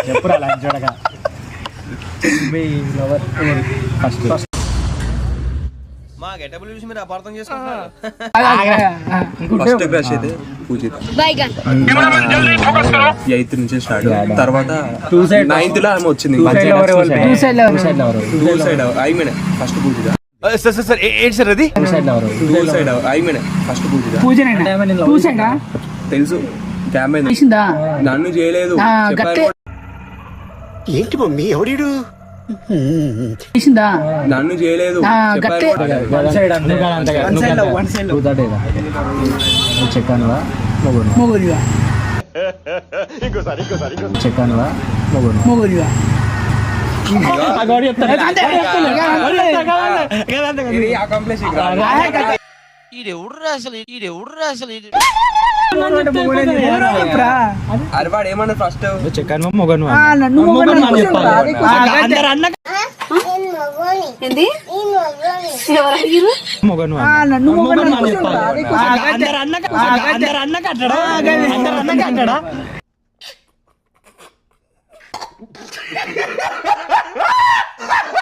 చెప్పురా చూడగా మా గెటబుల్ చూసి మీరు అపార్థం చేసుకుంటున్నారు. ఫస్ట్ క్రష్ అయితే పూజిత 8th నుంచి స్టార్ట్, తర్వాత 9th లో ఆమె వచ్చింది. I mean first Poojitha. Sir ఏంటి సార్ అది? Side I mean first Poojitha తెలుసు. క్యామెరా నన్ను చేయలేదు. ఏంటి మమ్మీ ఎవడు నన్ను చేయలేదు. చెక్కనువా అరే వాడు ఏమన్నా ఫస్ట్ చెక్కను మొగను మొగను